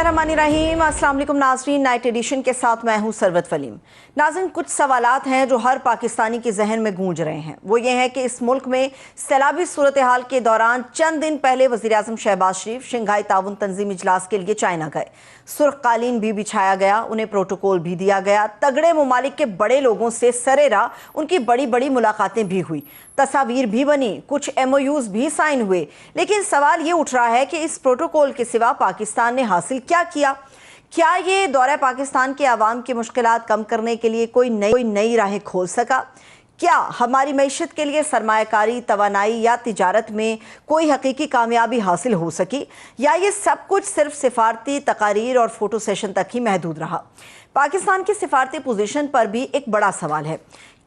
बिस्मिल्लाहिर्रहमानिर्रहीम। अस्सलाम वालेकुम नाज़रीन, नाइट एडिशन के साथ मैं हूं सरवत वलीम। नाज़रीन, कुछ सवालात हैं जो हर पाकिस्तानी के जहन में गूंज रहे हैं। वो ये है कि इस मुल्क में सैलाबी सूरत हाल के दौरान चंद दिन पहले वज़ीर आज़म शहबाज शरीफ शंघाई ताउन तंजीम इजलास के लिए चाइना गए। सुर्ख कालीन भी बिछाया गया, उन्हें प्रोटोकॉल भी दिया गया। तगड़े ममालिक के बड़े लोगों से सरेरा उनकी बड़ी बड़ी मुलाकातें भी हुई, तस्वीर भी बनी, कुछ MOUs भी साइन हुए। लेकिन सवाल ये उठ रहा है कि इस प्रोटोकॉल के सिवा पाकिस्तान ने हासिल क्या किया? क्या ये दौरा पाकिस्तान के आवाम की मुश्किलात कम करने के लिए कोई नई राहें खोल सका? क्या हमारी मईशत के लिए सरमायाकारी, तवानाई या तिजारत में कोई हकीकी कामयाबी हासिल हो सकी, या ये सब कुछ सिर्फ सिफारती तकारीर और फोटो सेशन तक ही महदूद रहा? पाकिस्तान की सिफारती पोजीशन पर भी एक बड़ा सवाल है।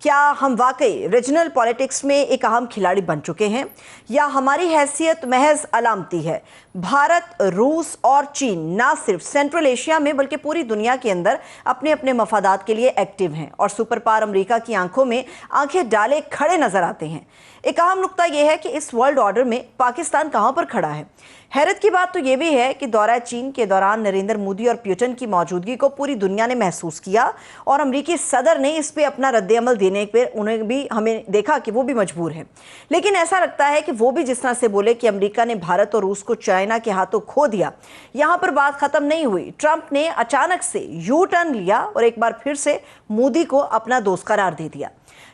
क्या हम वाकई रीजनल पॉलिटिक्स में एक अहम खिलाड़ी बन चुके हैं, या हमारी हैसियत महज अलामती है? भारत, रूस और चीन ना सिर्फ सेंट्रल एशिया में बल्कि पूरी दुनिया के अंदर अपने अपने मफादात के लिए एक्टिव हैं और सुपर पावर अमेरिका की आंखों में आंखें डाले खड़े नजर आते हैं। एक अहम नुक्ता यह है कि इस वर्ल्ड ऑर्डर में पाकिस्तान कहां पर खड़ा है। हैरत की बात तो यह भी है कि दौरा चीन के दौरान नरेंद्र मोदी और पुतिन की मौजूदगी को पूरी दुनिया ने महसूस किया और अमेरिकी सदर ने इस पे अपना रद्द-ए-अमल देने पर उन्हें भी हमें देखा कि वो भी मजबूर है। लेकिन ऐसा लगता है कि वो भी जिस तरह से बोले कि अमेरिका ने भारत और रूस को चाइना के हाथों खो दिया, यहां पर बात खत्म नहीं हुई। ट्रंप ने अचानक से यू टर्न लिया और एक बार फिर से मोदी को अपना दोस्त करार दे दिया।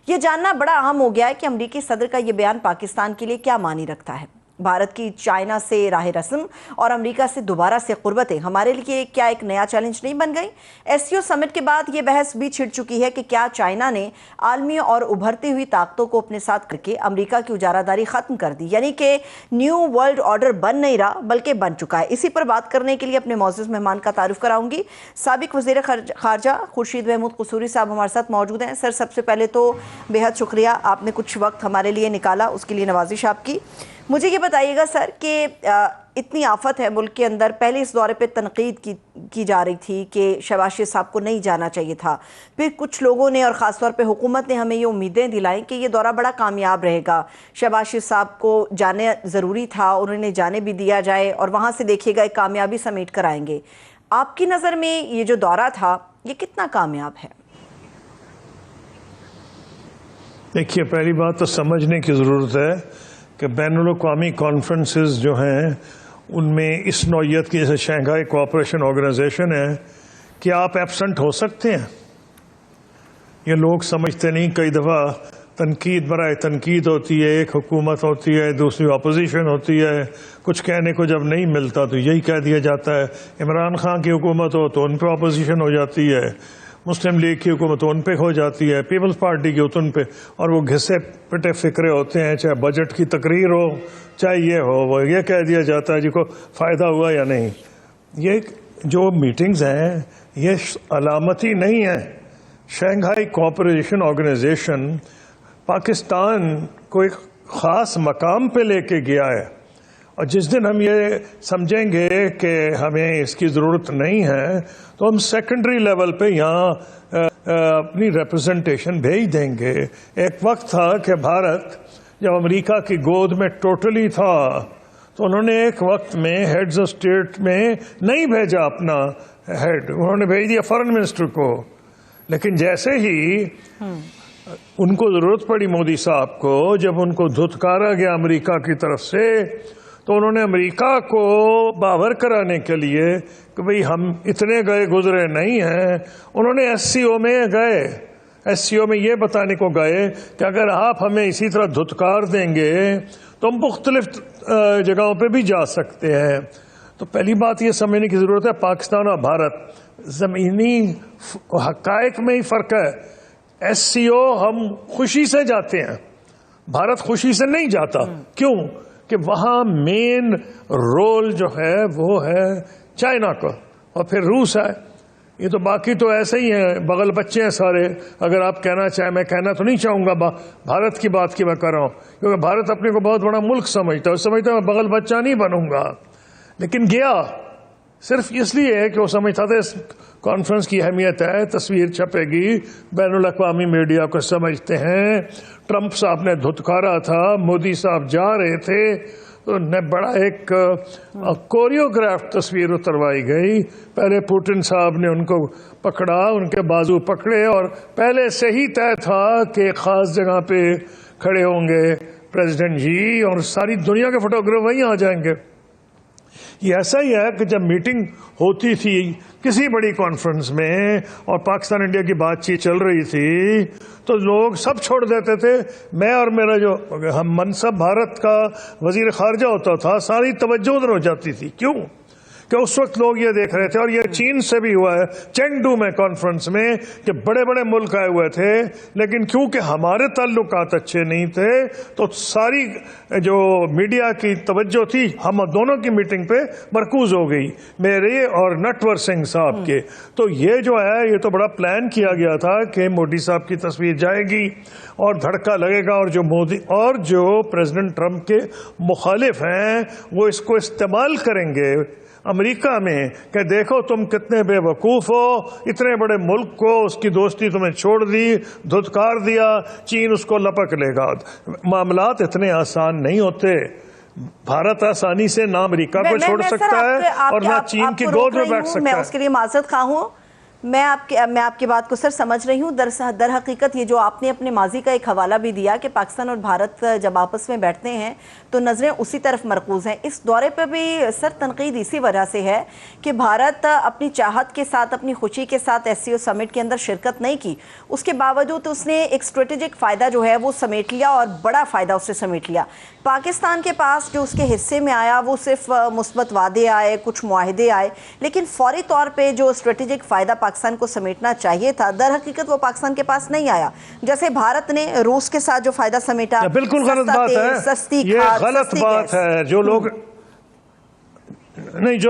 यह जानना बड़ा अहम हो गया है कि अमेरिकी सदर का यह बयान पाकिस्तान के लिए क्या मानी रखता है। भारत की चाइना से राह रस्म और अमेरिका से दोबारा से कुर्बतें हमारे लिए क्या एक नया चैलेंज नहीं बन गई? SCO समिट के बाद यह बहस भी छिड़ चुकी है कि क्या चाइना ने आलमी और उभरती हुई ताकतों को अपने साथ करके अमेरिका की उजारादारी खत्म कर दी, यानी कि न्यू वर्ल्ड ऑर्डर बन नहीं रहा बल्कि बन चुका है। इसी पर बात करने के लिए अपने मौजूद मेहमान का तारुफ कराऊंगी। साबिक वज़ीर खारजा खुर्शीद महमूद कसूरी साहब हमारे साथ मौजूद हैं। सर, सबसे पहले तो बेहद शुक्रिया, आपने कुछ वक्त हमारे लिए निकाला, उसके लिए नवाजिश आपकी। मुझे ये बताइएगा सर कि इतनी आफत है मुल्क के अंदर। पहले इस दौरे पे तनकीद की जा रही थी कि शहबाज शरीफ साहब को नहीं जाना चाहिए था। फिर कुछ लोगों ने और ख़ासतौर पे हुकूमत ने हमें ये उम्मीदें दिलाई कि ये दौरा बड़ा कामयाब रहेगा, शहबाज शरीफ साहब को जाने ज़रूरी था, उन्होंने जाने भी दिया जाए और वहाँ से देखिएगा एक कामयाबी समेट कर आएंगे। आपकी नज़र में ये जो दौरा था ये कितना कामयाब है? देखिए, पहली बात तो समझने की ज़रूरत है कि बैनुल-अक़वामी कॉन्फ्रेंसेस जो हैं उनमें इस नौइयत की, जैसे शंघाई कोऑपरेशन ऑर्गेनाइजेशन है, कि आप एब्सेंट हो सकते हैं। ये लोग समझते नहीं। कई दफ़ा तनकीद बराए तनकीद होती है, एक हुकूमत होती है, दूसरी अपोजिशन होती है। कुछ कहने को जब नहीं मिलता तो यही कह दिया जाता है। इमरान खान की हुकूमत हो तो उन पर अपोजिशन हो जाती है, मुस्लिम लीग की हुकूमत उन पे हो जाती है, पीपल्स पार्टी की उन पे, और वो घिसे पिटे फिक्रे होते हैं। चाहे बजट की तकरीर हो, चाहे ये हो, वो ये कह दिया जाता है जिसको फ़ायदा हुआ या नहीं। ये जो मीटिंग्स हैं ये अलामती नहीं है। शंघाई कोऑपरेशन ऑर्गेनाइजेशन पाकिस्तान को एक ख़ास मकाम पे लेके गया है, और जिस दिन हम ये समझेंगे कि हमें इसकी ज़रूरत नहीं है तो हम सेकेंडरी लेवल पे यहाँ अपनी रिप्रेजेंटेशन भेज देंगे। एक वक्त था कि भारत जब अमेरिका की गोद में टोटली था तो उन्होंने एक वक्त में हेड्स ऑफ स्टेट में नहीं भेजा अपना हेड, उन्होंने भेज दिया फॉरेन मिनिस्टर को। लेकिन जैसे ही उनको ज़रूरत पड़ी मोदी साहब को, जब उनको धुतकारा गया अमेरिका की तरफ से, तो उन्होंने अमेरिका को बावर कराने के लिए कि भाई हम इतने गए गुजरे नहीं हैं, उन्होंने SCO में गए। SCO में ये बताने को गए कि अगर आप हमें इसी तरह धुतकार देंगे तो हम मुख्तलिफ जगहों पे भी जा सकते हैं। तो पहली बात ये समझने की ज़रूरत है, पाकिस्तान और भारत ज़मीनी हक़ाइक़ में ही फ़र्क है। SCO हम खुशी से जाते हैं, भारत खुशी से नहीं जाता। क्यों? कि वहाँ मेन रोल जो है वो है चाइना का, और फिर रूस है। ये तो बाकी तो ऐसे ही हैं, बगल बच्चे हैं सारे। अगर आप कहना चाहें, मैं कहना तो नहीं चाहूँगा भारत की बात की मैं कर रहा हूँ, क्योंकि भारत अपने को बहुत बड़ा मुल्क समझता है, समझता है मैं बगल बच्चा नहीं बनूंगा। लेकिन गया सिर्फ इसलिए है कि वो समझता था इस कॉन्फ्रेंस की अहमियत है, तस्वीर छपेगी, बैनुल अक़वामी मीडिया को समझते हैं। ट्रंप साहब ने धुतकारा था, मोदी साहब जा रहे थे, तो ने बड़ा एक कोरियोग्राफ तस्वीर उतरवाई गई। पहले पुतिन साहब ने उनको पकड़ा, उनके बाजू पकड़े, और पहले से ही तय था कि एक खास जगह पे खड़े होंगे प्रेसिडेंट जी, और सारी दुनिया के फोटोग्राफ वहीं आ जाएंगे। ये ऐसा ही है कि जब मीटिंग होती थी किसी बड़ी कॉन्फ्रेंस में और पाकिस्तान इंडिया की बातचीत चल रही थी, तो लोग सब छोड़ देते थे। मैं और मेरा जो हम मनसब भारत का वजीर खारजा होता था, सारी तवज्जो उधर हो जाती थी। क्यों? कि उस वक्त लोग ये देख रहे थे, और ये चीन से भी हुआ है चेंगडू में कॉन्फ्रेंस में, कि बड़े बड़े मुल्क आए हुए थे, लेकिन क्योंकि हमारे ताल्लुकात अच्छे नहीं थे, तो सारी जो मीडिया की तवज्जो थी हम दोनों की मीटिंग पे मरकूज हो गई, मेरे और नटवर सिंह साहब के। तो ये जो है, ये तो बड़ा प्लान किया गया था कि मोदी साहब की तस्वीर जाएगी और धड़का लगेगा, और जो मोदी और जो प्रेसिडेंट ट्रंप के मुखालिफ हैं वो इसको इस्तेमाल करेंगे अमेरिका में, कि देखो तुम कितने बेवकूफ हो, इतने बड़े मुल्क को उसकी दोस्ती तुम्हें छोड़ दी, धुतकार दिया, चीन उसको लपक लेगा। मामलात इतने आसान नहीं होते। भारत आसानी से ना अमेरिका को छोड़ सकता है और ना चीन की गोद में बैठ सकता है। मैं उसके लिए माजरत खा हूं। मैं आपकी बात को सर समझ रही हूँ। दर हकीकत ये जो आपने अपने माजी का एक हवाला भी दिया कि पाकिस्तान और भारत जब आपस में बैठते हैं तो नज़रें उसी तरफ मरकूज हैं। इस दौरे पर भी सर तनकीद इसी वजह से है कि भारत अपनी चाहत के साथ, अपनी खुशी के साथ SCO समिट के अंदर शिरकत नहीं की, उसके बावजूद उसने एक स्ट्रेटेजिक फ़ायदा जो है वो समेट लिया, और बड़ा फ़ायदा उससे समेट लिया। पाकिस्तान के पास जो उसके हिस्से में आया वो सिर्फ मुस्बत वादे आए, कुछ मुआहदे आए, लेकिन फौरी तौर पे जो स्ट्रेटेजिक फ़ायदा पाकिस्तान को समेटना चाहिए था, दर हकीकत वो पाकिस्तान के पास नहीं आया। जैसे भारत ने रूस के साथ जो फ़ायदा समेटा, बिल्कुल गलत बात है, सस्ती ये खाद, गलत बात है। जो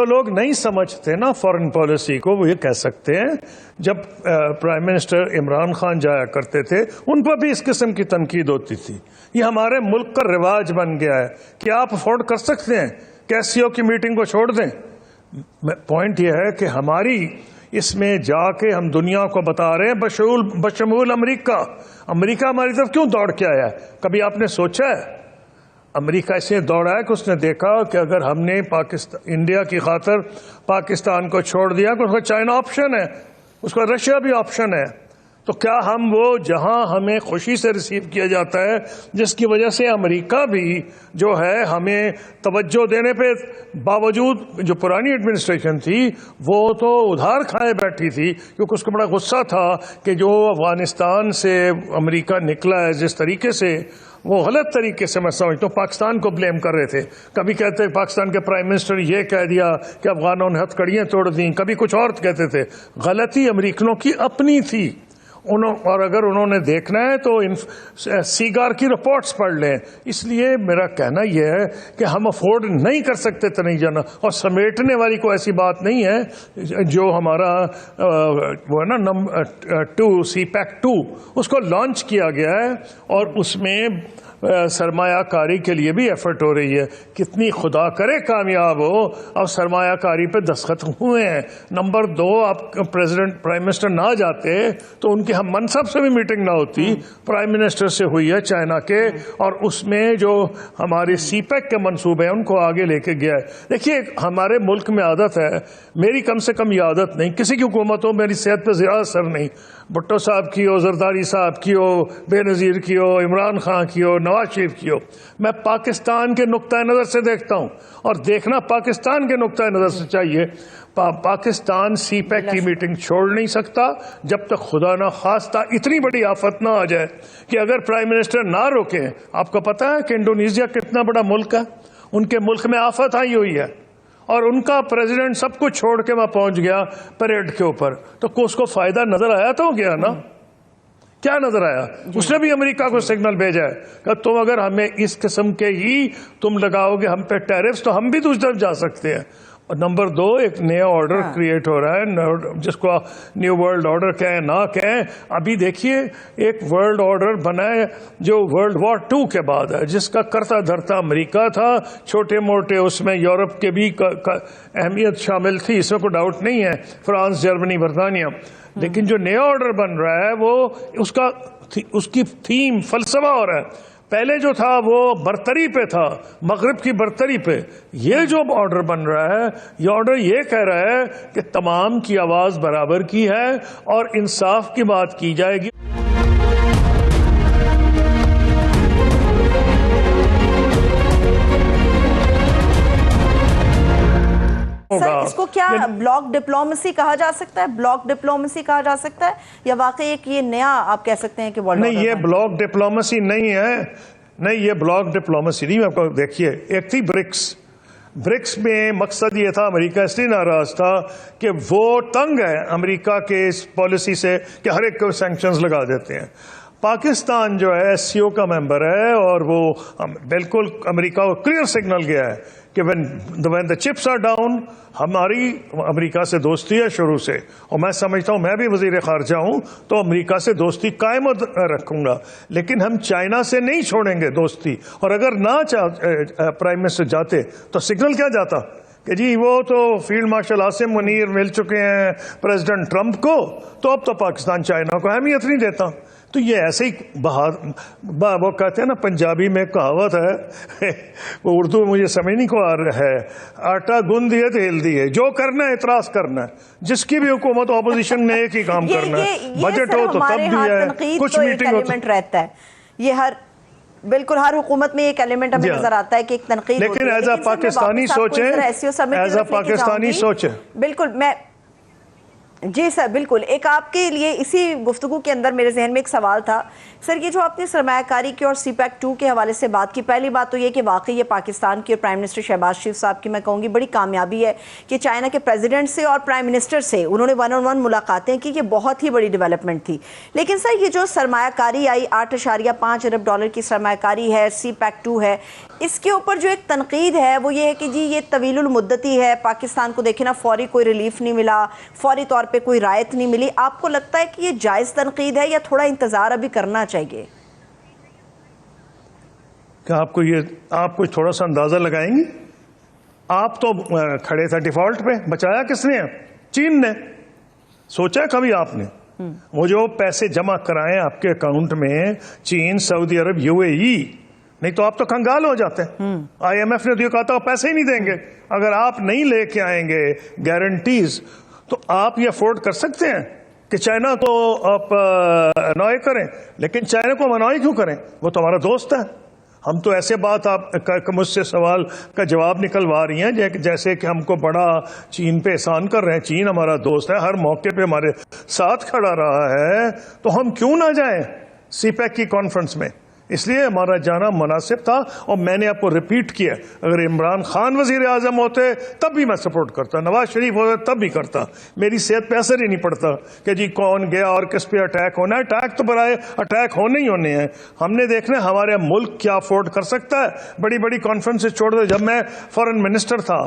लोग नहीं समझते ना फॉरेन पॉलिसी को, वो ये कह सकते हैं, जब प्राइम मिनिस्टर इमरान खान जाया करते थे उन पर भी इस किस्म की तनकीद होती थी। ये हमारे मुल्क का रिवाज बन गया है कि आप अफोर्ड कर सकते हैं कि SCO की मीटिंग को छोड़ दें। पॉइंट ये है कि हमारी इसमें जाके हम दुनिया को बता रहे हैं, बशमूल अमेरिका हमारी तरफ क्यों दौड़ के आया है? कभी आपने सोचा है? अमेरिका इसलिए दौड़ा है कि उसने देखा कि अगर हमने इंडिया की खातर पाकिस्तान को छोड़ दिया, तो उसका चाइना ऑप्शन है, उसका रशिया भी ऑप्शन है, तो क्या हम वो जहां हमें खुशी से रिसीव किया जाता है, जिसकी वजह से अमेरिका भी जो है हमें तवज्जो देने पे बावजूद, जो पुरानी एडमिनिस्ट्रेशन थी वो तो उधार खाए बैठी थी, क्योंकि उसको बड़ा गुस्सा था कि जो अफगानिस्तान से अमेरिका निकला है जिस तरीके से, वो गलत तरीके से मैं समझता हूँ पाकिस्तान को ब्लेम कर रहे थे। कभी कहते पाकिस्तान के प्राइम मिनिस्टर ने ये कह दिया कि अफगानों ने हथकड़ियाँ तोड़ दी, कभी कुछ और कहते थे। गलती अमेरिकनों की अपनी थी। और अगर उन्होंने देखना है तो सीगार की रिपोर्ट्स पढ़ लें। इसलिए मेरा कहना यह है कि हम अफोर्ड नहीं कर सकते तो नहीं जाना, और समेटने वाली कोई ऐसी बात नहीं है। जो हमारा वो है ना नंबर 2 CPEC 2 उसको लॉन्च किया गया है, और उसमें सरमायाकारी के लिए भी एफर्ट हो रही है। कितनी खुदा करे कामयाब हो, अब सरमायाकारी पे दस्तखत हुए हैं। नंबर 2, आप प्राइम मिनिस्टर ना जाते तो उनकी हम मनसब से भी मीटिंग ना होती, प्राइम मिनिस्टर से हुई है चाइना के, और उसमें जो हमारे CPEC के मंसूबे हैं उनको आगे लेके गया है। देखिए हमारे मुल्क में आदत है, मेरी कम से कम ये आदत नहीं, किसी की हुकूमत हो मेरी सेहत पर ज़्यादा असर नहीं, भुट्टो साहब की हो, जरदारी साहब की हो, बेनज़ीर की हो, इमरान खान की हो, नवाज शरीफ की हो, मैं पाकिस्तान के नुक्ता नज़र से देखता हूँ, और देखना पाकिस्तान के नुक्ता नज़र से चाहिए। पाकिस्तान CPEC की मीटिंग छोड़ नहीं सकता जब तक खुदा ना खास्ता इतनी बड़ी आफत ना आ जाए कि अगर प्राइम मिनिस्टर ना रोके। आपको पता है कि इंडोनेशिया कितना बड़ा मुल्क है, उनके मुल्क में आफत आई हुई है, और उनका प्रेसिडेंट सब कुछ छोड़ के वहां पहुंच गया परेड के ऊपर, तो उसको फायदा नजर आया तो गया ना? क्या नजर आया? उसने भी अमेरिका को सिग्नल भेजा है कि तुम अगर हमें इस किस्म के ही तुम लगाओगे हम पे टैरिफ्स, तो हम भी दूसरी तरफ जा सकते हैं। और नंबर 2 एक नया ऑर्डर क्रिएट हो रहा है, जिसको न्यू वर्ल्ड ऑर्डर कहें ना कहें। अभी देखिए एक वर्ल्ड ऑर्डर बना है जो वर्ल्ड वॉर 2 के बाद है, जिसका करता धरता अमेरिका था, छोटे मोटे उसमें यूरोप के भी अहमियत शामिल थी, इसमें कोई डाउट नहीं है, फ्रांस, जर्मनी, बर्तानिया। लेकिन जो नया ऑर्डर बन रहा है वो उसकी थीम फलसफा हो रहा है। पहले जो था वो बरतरी पे था, मगरिब की बरतरी पे। ये जो ऑर्डर बन रहा है, ये ऑर्डर ये कह रहा है कि तमाम की आवाज बराबर की है और इंसाफ की बात की जाएगी। सर, इसको क्या ब्लॉक डिप्लोमेसी कहा जा सकता है? ब्लॉक डिप्लोमेसी कहा जा सकता है या वाकई एक ये नया आप कह सकते हैं कि वर्ल्ड नहीं, ये ब्लॉक डिप्लोमेसी नहीं है। नहीं, ये ब्लॉक डिप्लोमेसी नहीं। आपको देखिए, एक थी ब्रिक्स में मकसद ये था, अमेरिका इसलिए नाराज था कि वो तंग है अमेरिका के इस पॉलिसी से कि हर एक को सैंक्शंस लगा देते हैं। पाकिस्तान जो है एससीओ का मेंबर है और वो बिल्कुल अमेरिका को क्लियर सिग्नल गया है कि when the chips are down, हमारी अमेरिका से दोस्ती है शुरू से। और मैं समझता हूं, मैं भी वजीर खारजा हूं तो अमेरिका से दोस्ती कायम रखूंगा, लेकिन हम चाइना से नहीं छोड़ेंगे दोस्ती। और अगर ना प्राइम मिनिस्टर जाते तो सिग्नल क्या जाता कि जी वो तो फील्ड मार्शल आसिम मुनीर मिल चुके हैं प्रेसिडेंट ट्रंप को, तो अब तो पाकिस्तान चाइना को अहमियत नहीं देता। तो ये ऐसे ही वो कहते हैं ना, पंजाबी में कहावत है वो उर्दू में मुझे समझ नहीं को आ रहा है, आटा गूंद दिए तो हिल दिए। जो करना है इतराज करना है, जिसकी भी हुकूमत ऑपोजिशन ने एक ही काम करना है। बजट हो तो तब भी है, कुछ मीटिंग हो तो रहता है। ये बिल्कुल हर हुकूमत में एक एलिमेंट हमें नजर आता है कि एक तनकीद, लेकिन एज अ पाकिस्तानी सोचे, एज अ पाकिस्तानी सोचे, बिल्कुल मैं जी सर, बिल्कुल। एक आपके लिए इसी गुफ्तगू के अंदर मेरे जहन में एक सवाल था सर, ये जो आपने सरमायाकारी की और सीपैक 2 के हवाले से बात की, पहली बात तो ये कि वाकई ये पाकिस्तान की और प्राइम मिनिस्टर शहबाज शरीफ साहब की मैं कहूँगी बड़ी कामयाबी है कि चाइना के प्रेसिडेंट से और प्राइम मिनिस्टर से उन्होंने 1-on-1 मुलाकातें की, ये बहुत ही बड़ी डेवलपमेंट थी। लेकिन सर, ये जो सरमायाकारी आई, $8.5 अरब की सरमायाकारी है, सीपैक 2 है, इसके ऊपर जो एक तनकीद है वो ये है कि जी ये तवीलुल मुद्दती है, पाकिस्तान को देखे ना फौरी कोई रिलीफ नहीं मिला, फौरी तौर पे कोई रायत नहीं मिली। आपको लगता है कि ये जायज़ तनकीद है या थोड़ा इंतजार अभी करना चाहिए? क्या आप कोई थोड़ा सा अंदाजा लगाएंगी? आप तो खड़े थे डिफॉल्ट पे, बचाया किसने? चीन ने। सोचा कभी आपने वो जो पैसे जमा कराए आपके अकाउंट में, चीन, सऊदी अरब, यूएई, नहीं तो आप तो कंगाल हो जाते हैं। IMF ने तो कहा था पैसे ही नहीं देंगे अगर आप नहीं लेके आएंगे गारंटीज। तो आप ये अफोर्ड कर सकते हैं कि चाइना को आप अनॉय करें, लेकिन चाइना को अनॉय क्यों करें? वो तो हमारा दोस्त है। हम तो ऐसे बात आप मुझसे सवाल का जवाब निकलवा रही हैं जैसे कि हमको बड़ा चीन पे एहसान कर रहे हैं। चीन हमारा दोस्त है, हर मौके पे हमारे साथ खड़ा रहा है, तो हम क्यों ना जाएं सीपैक की कॉन्फ्रेंस में? इसलिए हमारा जाना मुनासिब था। और मैंने आपको रिपीट किया, अगर इमरान खान वजीर आजम होते तब भी मैं सपोर्ट करता, नवाज शरीफ होते तब भी करता। मेरी सेहत पे असर ही नहीं पड़ता कि जी कौन गया और किस पे अटैक होना है। अटैक तो बराए अटैक होने ही होने हैं। हमने देखना है हमारे मुल्क क्या अफोर्ड कर सकता है। बड़ी बड़ी कॉन्फ्रेंसेस छोड़ दो। जब मैं फॉरेन मिनिस्टर था,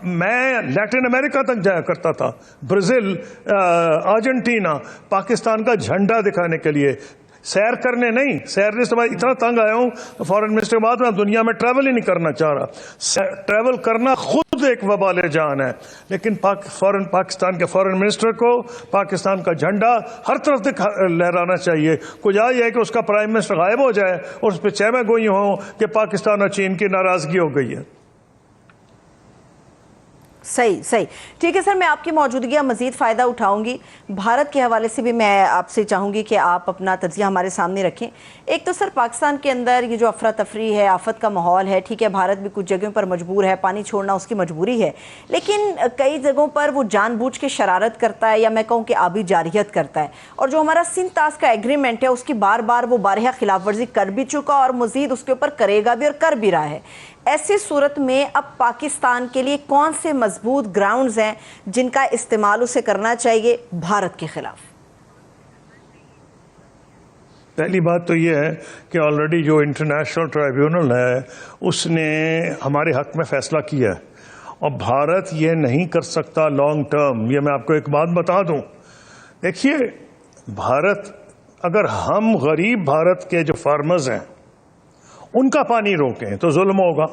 मैं लैटिन अमेरिका तक जाया करता था, ब्राजील, अर्जेंटीना, पाकिस्तान का झंडा दिखाने के लिए, सैर करने नहीं। सैर से इतना तंग आया हूं फॉरेन मिनिस्टर के बाद मैं दुनिया में ट्रैवल ही नहीं करना चाह रहा। ट्रैवल करना खुद एक वबाल जान है। लेकिन पाकिस्तान के फॉरेन मिनिस्टर को पाकिस्तान का झंडा हर तरफ लहराना चाहिए। कुछ है कि उसका प्राइम मिनिस्टर गायब हो जाए और उस पर चहमा गोई हो कि पाकिस्तान और चीन की नाराजगी हो गई है। सही सही, ठीक है सर, मैं आपकी मौजूदगी का मज़ीद फ़ायदा उठाऊंगी। भारत के हवाले से भी मैं आपसे चाहूँगी कि आप अपना तज्ज़िया हमारे सामने रखें। एक तो सर, पाकिस्तान के अंदर ये जो अफरा तफरी है, आफत का माहौल है, ठीक है, भारत भी कुछ जगहों पर मजबूर है, पानी छोड़ना उसकी मजबूरी है, लेकिन कई जगहों पर वो जानबूझ के शरारत करता है या मैं कहूँ कि आबी जारियत करता है। और जो हमारा सिंध तास का एग्रीमेंट है उसकी बार बार वो बारहा खिलाफ वर्जी कर भी चुका और मज़ीद उसके ऊपर करेगा भी और कर भी रहा है। ऐसी सूरत में अब पाकिस्तान के लिए कौन से मजबूत ग्राउंड्स हैं जिनका इस्तेमाल उसे करना चाहिए भारत के खिलाफ? पहली बात तो यह है कि ऑलरेडी जो इंटरनेशनल ट्राइब्यूनल है उसने हमारे हक में फैसला किया है और भारत ये नहीं कर सकता लॉन्ग टर्म। ये मैं आपको एक बात बता दूं, देखिए भारत, अगर हम गरीब भारत के जो फार्मर्स हैं उनका पानी रोकें तो जुल्म होगा।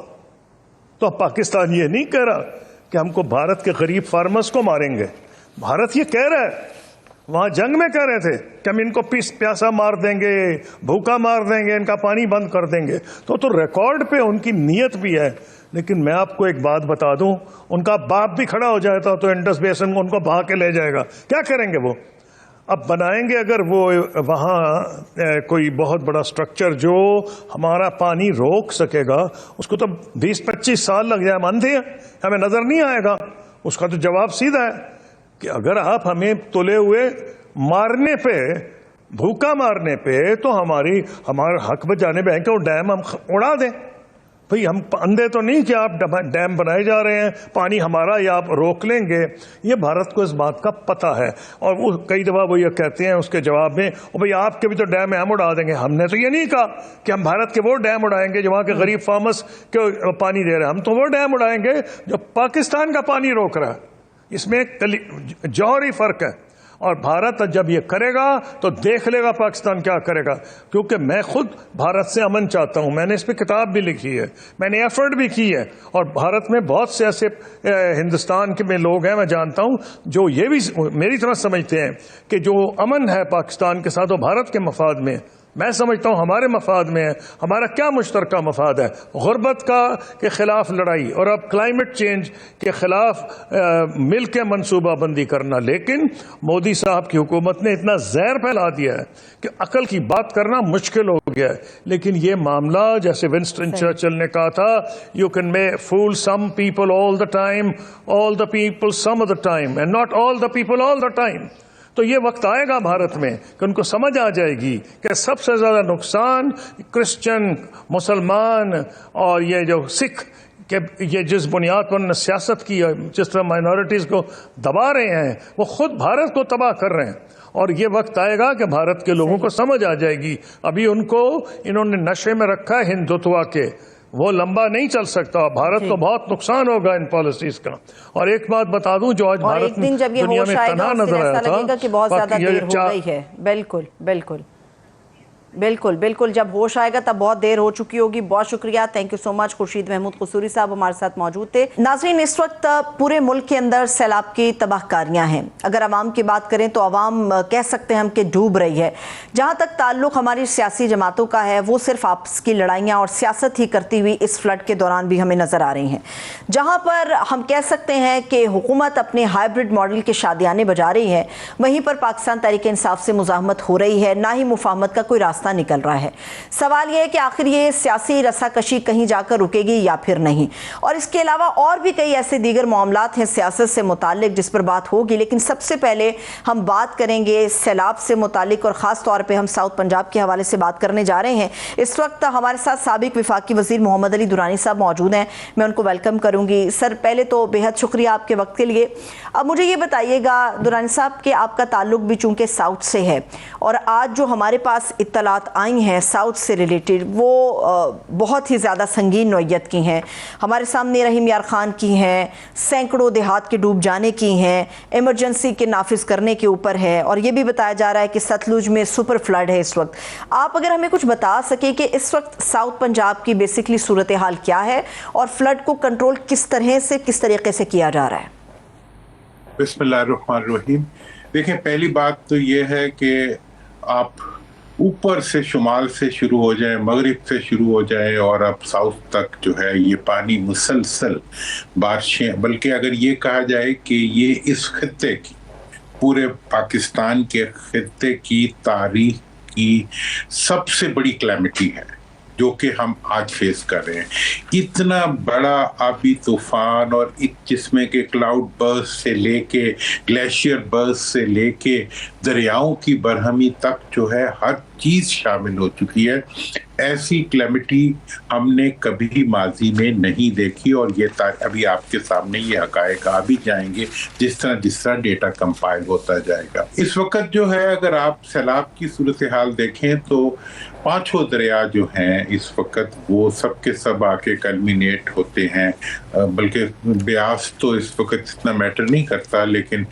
तो पाकिस्तान ये नहीं कह रहा कि हमको भारत के गरीब फार्मर्स को मारेंगे। भारत ये कह रहा है, वहां जंग में कह रहे थे कि हम इनको प्यासा मार देंगे, भूखा मार देंगे, इनका पानी बंद कर देंगे। तो रिकॉर्ड पे उनकी नीयत भी है। लेकिन मैं आपको एक बात बता दूं, उनका बाप भी खड़ा हो जाता तो इंडस बेसिन को उनको बहा के ले जाएगा। क्या करेंगे वो? अब बनाएंगे अगर वो वहाँ कोई बहुत बड़ा स्ट्रक्चर जो हमारा पानी रोक सकेगा, उसको तो 20-25 साल लग जाए, मानते हैं, हमें नजर नहीं आएगा। उसका तो जवाब सीधा है कि अगर आप हमें तुले हुए मारने पे, भूखा मारने पे, तो हमारा हक बचाने में है कि वो डैम हम उड़ा दें। भाई हम अंधे तो नहीं कि आप डैम बनाए जा रहे हैं, पानी हमारा या आप रोक लेंगे। ये भारत को इस बात का पता है। और वो कई दफा वो ये कहते हैं उसके जवाब में, भाई आपके भी तो डैम है, हम उड़ा देंगे। हमने तो ये नहीं कहा कि हम भारत के वो डैम उड़ाएंगे जो वहां के गरीब फार्मर्स को पानी दे रहे हैं। हम तो वो डैम उड़ाएंगे जो पाकिस्तान का पानी रोक रहा है। इसमें जौहरी फर्क है। और भारत जब ये करेगा तो देख लेगा पाकिस्तान क्या करेगा। क्योंकि मैं खुद भारत से अमन चाहता हूं, मैंने इस पर किताब भी लिखी है, मैंने एफर्ट भी की है। और भारत में बहुत से ऐसे हिंदुस्तान के में लोग हैं, मैं जानता हूं, जो ये भी मेरी तरह समझते हैं कि जो अमन है पाकिस्तान के साथ वो भारत के मफाद में। मैं समझता हूं हमारे मफाद में है। हमारा क्या मुश्तरका मफाद है? गुर्बत के खिलाफ लड़ाई और अब क्लाइमेट चेंज के खिलाफ मिल के मनसूबाबंदी करना। लेकिन मोदी साहब की हुकूमत ने इतना जहर फैला दिया है कि अकल की बात करना मुश्किल हो गया है। लेकिन ये मामला, जैसे विंस्टन चर्चिल ने कहा था, you can may fool some people all the time, all the people some of the time, and not all the people all the time. तो ये वक्त आएगा भारत में कि उनको समझ आ जाएगी कि सबसे ज्यादा नुकसान क्रिश्चियन, मुसलमान और ये जो सिख के ये जिस बुनियाद पर सियासत की, जिस तरह माइनॉरिटीज को दबा रहे हैं, वो खुद भारत को तबाह कर रहे हैं। और ये वक्त आएगा कि भारत के लोगों को समझ आ जाएगी। अभी उनको इन्होंने नशे में रखा है हिंदुत्व के, वो लंबा नहीं चल सकता। भारत को बहुत नुकसान होगा इन पॉलिसीज का। और एक बात बता दूं, जो आज भारत में दुनिया में तनाव नजर आया था कि बहुत ज्यादा देर हो गई है। बिल्कुल बिल्कुल बिल्कुल बिल्कुल, जब होश आएगा तब बहुत देर हो चुकी होगी। बहुत शुक्रिया, thank you so much. Khurshid Mahmood Kasuri साहब हमारे साथ मौजूद थे। नाज़रीन, इस वक्त पूरे मुल्क के अंदर सैलाब की तबाहकारियां हैं। अगर अवाम की बात करें तो अवाम कह सकते हैं हम कि डूब रही है। जहां तक ताल्लुक हमारी सियासी जमातों का है, वो सिर्फ आपस की लड़ाइयाँ और सियासत ही करती हुई इस फ्लड के दौरान भी हमें नजर आ रही हैं। जहाँ पर हम कह सकते हैं कि हुकूमत अपने हाइब्रिड मॉडल के शादियाने बजा रही है, वहीं पर पाकिस्तान तहरीक इंसाफ से मुज़ाहमत हो रही है, ना ही मुफाहमत का कोई रास्ता निकल रहा है। सवाल यह है कि आखिर ये सियासी रस्साकशी कहीं जाकर रुकेगी या फिर नहीं। और इसके अलावा और भी कई ऐसे दीगर मामलात हैं सियासत से मुताल्लिक जिस पर बात होगी। लेकिन सबसे पहले हम बात करेंगे सैलाब से मुताल्लिक, और ख़ास तौर पर हम साउथ पंजाब के हवाले से बात करने जा रहे हैं। इस वक्त हमारे साथ साबिक वफाकी वज़ीर मोहम्मद अली दुरानी साहब मौजूद हैं। मैं उनको वेलकम करूँगी। सर, पहले तो बेहद शुक्रिया आपके वक्त के लिए। अब मुझे ये बताइएगा दुरानी साहब कि आपका ताल्लुक भी चूँकि साउथ से है, और आज जो हमारे पास इत्तलात आई हैं साउथ से रिलेटेड, वो बहुत ही ज़्यादा संगीन नौइयत की हैं। हमारे सामने रहीम यार खान की हैं, सैकड़ों देहात के डूब जाने की हैं, इमरजेंसी के नाफिज करने के ऊपर है, और ये भी बताया जा रहा है कि सतलुज में सुपर फ्लड है इस वक्त। आप अगर हमें कुछ बता सके कि इस वक्त साउथ पंजाब की बेसिकली सूरत हाल क्या है और फ्लड को कंट्रोल किस तरह से, किस तरीके से किया जा रहा है। बिस्मिल्लाहिर्रहमानिर्रहीम। देखिए, पहली बात तो ये है कि आप ऊपर से शुमाल से शुरू हो जाए, मगरिब से शुरू हो जाए, और अब साउथ तक जो है ये पानी मुसलसल बारिशें, बल्कि अगर ये कहा जाए कि ये इस खित्ते की, पूरे पाकिस्तान के खित्ते की तारीख की सबसे बड़ी क्लैमिटी है जो कि हम आज फेस कर रहे हैं। इतना बड़ा आबी तूफान, और जिसमें के क्लाउड बर्स्ट से लेके ग्लेशियर बर्स्ट से लेके दरियाओं की बरहमी तक जो है हर चीज शामिल हो चुकी है। ऐसी क्लैमिटी हमने कभी माजी में नहीं देखी, और ये अभी आपके सामने ये हकायक आ भी जाएंगे जिस तरह डेटा कंपाइल होता जाएगा। इस वक्त जो है, अगर आप सैलाब की सूरत हाल देखें तो पांचों दरिया जो हैं इस वक्त वो सब के सब आके कल्मिनेट होते हैं। बल्कि ब्यास तो इस वक्त इतना मैटर नहीं करता, लेकिन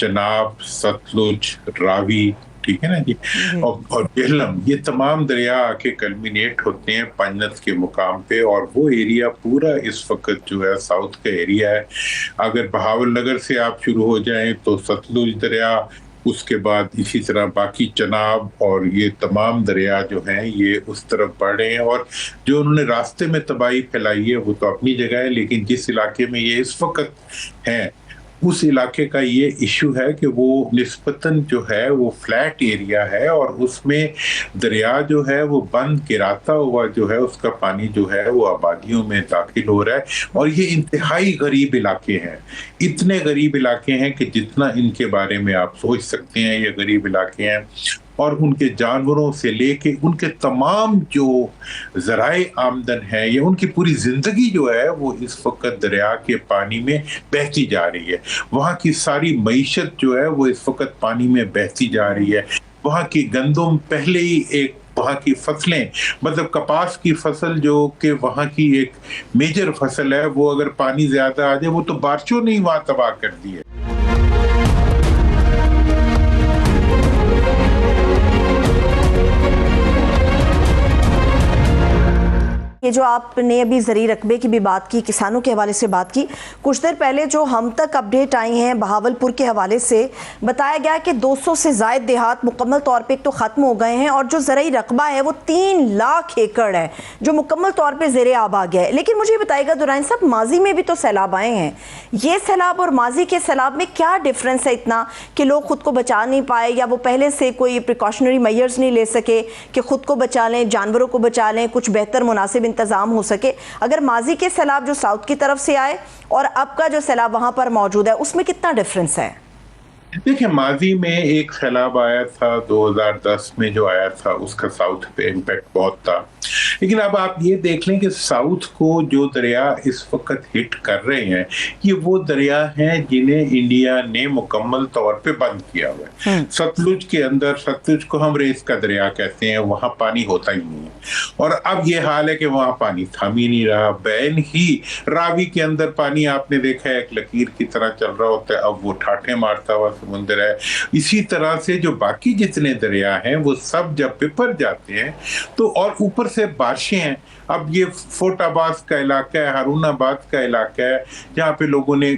चनाब, सतलुज, रावी, ठीक है ना जी, और झेलम, ये तमाम दरिया आके कल्मिनेट होते हैं पंजत के मुकाम पे। और वो एरिया पूरा इस वक्त जो है साउथ का एरिया है। अगर बहावलनगर से आप शुरू हो जाएं तो सतलुज दरिया, उसके बाद इसी तरह बाकी चनाब और ये तमाम दरिया जो हैं ये उस तरफ बढ़ रहे हैं। और जो उन्होंने रास्ते में तबाही फैलाई है वो तो अपनी जगह है, लेकिन जिस इलाके में ये इस वक्त हैं उस इलाके का ये इशू है कि वो निस्बतन जो है वो फ्लैट एरिया है और उसमें दरिया जो है वो बंद गिराता हुआ जो है उसका पानी जो है वो आबादियों में दाखिल हो रहा है। और ये इंतहाई गरीब इलाके हैं, इतने गरीब इलाके हैं कि जितना इनके बारे में आप सोच सकते हैं ये गरीब इलाके हैं। और उनके जानवरों से लेके उनके तमाम जो ज़राए आमदन है, ये उनकी पूरी जिंदगी जो है वो इस वक्त दरिया के पानी में बहती जा रही है। वहाँ की सारी मईशत जो है वो इस वक्त पानी में बहती जा रही है। वहाँ की गंदम पहले ही एक वहाँ की फसलें, मतलब कपास की फसल जो कि वहाँ की एक मेजर फसल है, वो अगर पानी ज्यादा आ जाए वो तो बारिशों ने ही वहाँ तबाह कर दी है। ये जो आपने अभी ज़रूरी रकबे की भी बात की, किसानों के हवाले से बात की, कुछ देर पहले जो हम तक अपडेट आई हैं बहावलपुर के हवाले से बताया गया कि 200 से ज़ायद देहात मुकम्मल तौर पे तो ख़त्म हो गए हैं और जो ज़रूरी रकबा है वो 3 लाख एकड़ है जो मुकम्मल तौर पे ज़ेरे आब आ गया है। लेकिन मुझे बताइएगा दुरानी साहब, माजी में भी तो सैलाब आए हैं, ये सैलाब और माजी के सैलाब में क्या डिफरेंस है इतना कि लोग खुद को बचा नहीं पाए या वो पहले से कोई प्रिकॉशनरी मेजर्स नहीं ले सके कि खुद को बचा लें, जानवरों को बचा लें, कुछ बेहतर मुनासिब इंतजाम हो सके? अगर माजी के सैलाब जो साउथ की तरफ से आए और अब का जो सैलाब वहां पर मौजूद है उसमें कितना डिफरेंस है? देखिए, माजी में एक सैलाब आया था 2010 में, जो आया था उसका साउथ पे इम्पैक्ट बहुत था। लेकिन अब आप ये देख लें कि साउथ को जो दरिया इस वक्त हिट कर रहे हैं ये वो दरिया हैं जिन्हें इंडिया ने मुकम्मल तौर पे बंद किया हुआ है। सतलुज के अंदर, सतलुज को हम रेस का दरिया कहते हैं, वहां पानी होता ही नहीं है और अब ये हाल है कि वहां पानी थम ही नहीं रहा। बैन ही रावी के अंदर पानी आपने देखा है एक लकीर की तरह चल रहा होता है, अब वो ठाठे मारता हुआ समुद्र है। इसी तरह से जो बाकी जितने दरिया हैं वो सब जब पिपर जाते हैं तो, और ऊपर से बारिशें हैं। अब ये फोर्टाबाद का इलाका है, हारूनाबाद का इलाका है जहाँ पे लोगों ने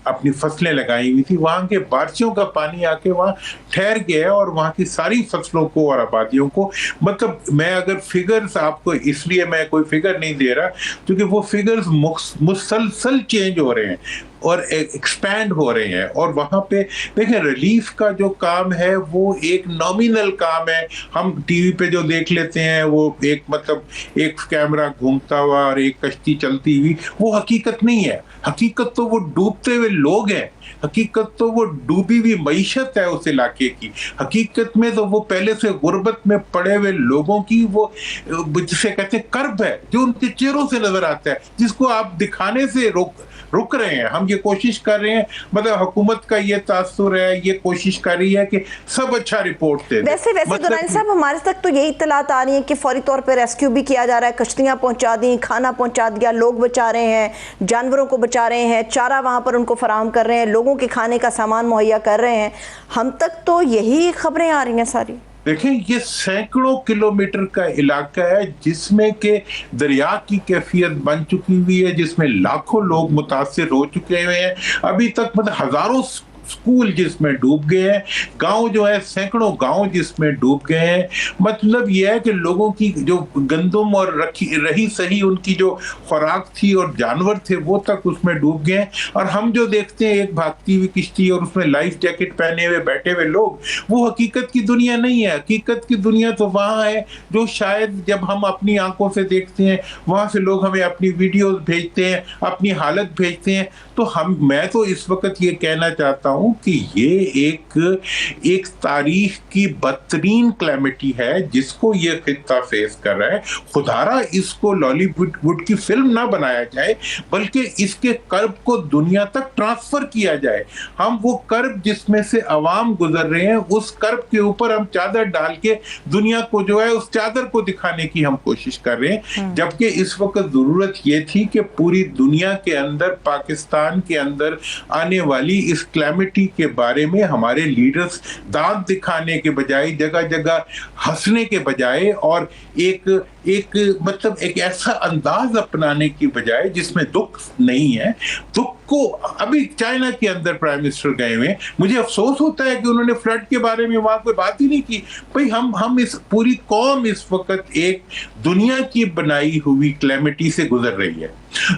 अपनी फसलें लगाई हुई थी, वहां के बारिशों का पानी आके वहां ठहर गया और वहां की सारी फसलों को और आबादियों को, मतलब मैं अगर फिगर्स आपको, इसलिए मैं कोई फिगर नहीं दे रहा क्योंकि वो फिगर्स मुसलसल चेंज हो रहे हैं और एक्सपैंड हो रहे हैं। और वहां पे देखें, रिलीफ का जो काम है वो एक नॉमिनल काम है। हम टीवी पे जो देख लेते हैं वो एक, मतलब एक कैमरा घूमता हुआ और एक कश्ती चलती हुई, वो हकीकत नहीं है। हकीकत तो वो डूबते हुए लोग हैं, हकीकत तो वो डूबी हुई मईशत है उस इलाके की। हकीकत में तो वो पहले से गुर्बत में पड़े हुए लोगों की वो जिसे कहते हैं कर्ब है, जो उनके चेहरों से नजर आता है, जिसको आप दिखाने से रुक रहे हैं। हम ये कोशिश कर रहे हैं, मतलब हुकूमत का ये तासुर है, ये कोशिश कर रही है कि सब अच्छा रिपोर्ट दे। वैसे दुरानी साहब, हमारे तक तो यही इत्तलात आ रही है कि फौरी तौर पे रेस्क्यू भी किया जा रहा है, कश्तियां पहुंचा दी, खाना पहुंचा दिया, लोग बचा रहे हैं, जानवरों को बचा रहे हैं, चारा वहां पर उनको फराहम कर रहे हैं, लोगों के खाने का सामान मुहैया कर रहे हैं। हम तक तो यही खबरें आ रही हैं सारी। देखें, ये सैकड़ों किलोमीटर का इलाका है जिसमें के दरिया की कैफियत बन चुकी हुई है, जिसमें लाखों लोग मुतासिर हो चुके हुए हैं। अभी तक मतलब हजारों स्कूल जिसमें डूब गए हैं, गांव जो है सैकड़ों गांव जिसमें डूब गए हैं। मतलब यह है कि लोगों की जो गंदम और रही सही उनकी जो खुराक थी और जानवर थे वो तक उसमें डूब गए। और हम जो देखते हैं एक भागती हुई किश्ती और उसमें लाइफ जैकेट पहने हुए बैठे हुए लोग, वो हकीकत की दुनिया नहीं है। हकीकत की दुनिया तो वहाँ है जो शायद जब हम अपनी आंखों से देखते हैं, वहां से लोग हमें अपनी वीडियोस भेजते हैं, अपनी हालत भेजते हैं। तो मैं तो इस वक्त ये कहना चाहता हूं कि ये एक तारीख की बदतरीन क्लैमिटी है जिसको ये खित्ता फेस कर रहा है। खुदारा इसको लॉलीवुड की फिल्म ना बनाया जाए, बल्कि इसके कर्ब को दुनिया तक ट्रांसफर किया जाए। हम वो कर्ब जिसमें से अवाम गुजर रहे हैं, उस कर्ब के ऊपर हम चादर डाल के दुनिया को जो है उस चादर को दिखाने की हम कोशिश कर रहे हैं, जबकि इस वक्त जरूरत ये थी कि पूरी दुनिया के अंदर, पाकिस्तान के अंदर आने वाली इस क्लैमिटी के बारे में हमारे लीडर्स दांत दिखाने के बजाय, जगह जगह हंसने के बजाय और एक ऐसा अंदाज अपनाने की बजाय जिसमें दुख नहीं है, दुख को अभी चाइना के अंदर प्राइम मिनिस्टर गए हुए, मुझे अफसोस होता है कि उन्होंने फ्लड के बारे में वहां कोई बात ही नहीं की। भाई हम इस पूरी कौम इस वक्त एक दुनिया की बनाई हुई क्लैमिटी से गुजर रही है।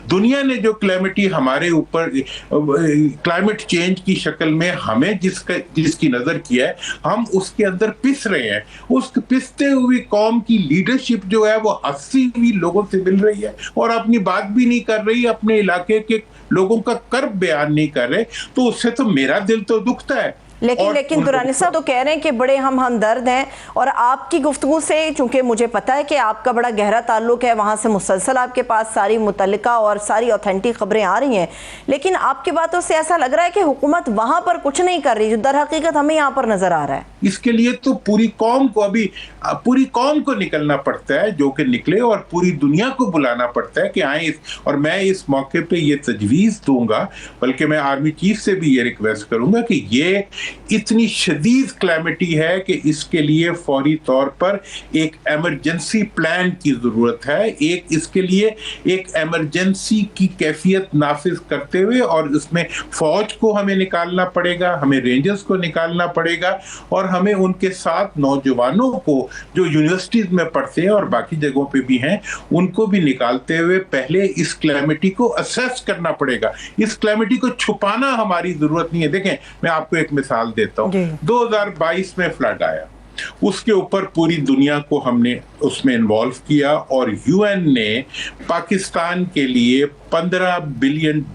दुनिया ने जो क्लैमिटी हमारे ऊपर क्लाइमेट चेंज की शक्ल में हमें जिसकी नजर किया है, हम उसके अंदर पिस रहे हैं। उस पिसते हुई कौम की लीडरशिप जो है वो हंसी हुई लोगों से मिल रही है और अपनी बात भी नहीं कर रही, अपने इलाके के लोगों का कर्ब बयान नहीं कर रहे, तो उससे तो मेरा दिल तो दुखता है। लेकिन दुरानी साहब तो कह रहे हैं कि बड़े हम हमदर्द हैं, और आपकी गुफ्तगू से, चूंकि मुझे पता है कि आपका बड़ा गहरा ताल्लुक है, वहां से मुसलसल आपके पास सारी मुतल्लिका और सारी ऑथेंटिक खबरें आ रही हैं, लेकिन आपकी बातों से ऐसा लग रहा है कि हुकूमत वहां पर कुछ नहीं कर रही, जो दर हकीकत हमें यहाँ पर नजर आ रहा है। इसके लिए तो पूरी कौम को निकलना पड़ता है, जो कि निकले, और पूरी दुनिया को बुलाना पड़ता है कि आए। और मैं इस मौके पे ये तजवीज़ दूंगा, बल्कि मैं आर्मी चीफ से भी ये रिक्वेस्ट करूंगा कि ये इतनी शदीद क्लैमिटी है कि इसके लिए फौरी तौर पर एक इमरजेंसी प्लान की जरूरत है। इसके लिए एक इमरजेंसी की कैफियत नाफिज करते हुए, और इसमें फौज को हमें निकालना पड़ेगा, हमें रेंजर्स को निकालना पड़ेगा, और हमें उनके साथ नौजवानों को जो यूनिवर्सिटीज में पढ़ते हैं और बाकी जगहों पे भी हैं, उनको भी निकालते हुए पहले इस क्लैमिटी को असेस करना पड़ेगा। इस क्लैमिटी को छुपाना हमारी जरूरत नहीं है। देखें, मैं आपको एक मिसाल देता हूं। 2022 में फ्लड आया, उसके ऊपर पूरी दुनिया को हमने उसमें इन्वॉल्व किया, और यूएन ने पाकिस्तान के लिए $15 बिलियन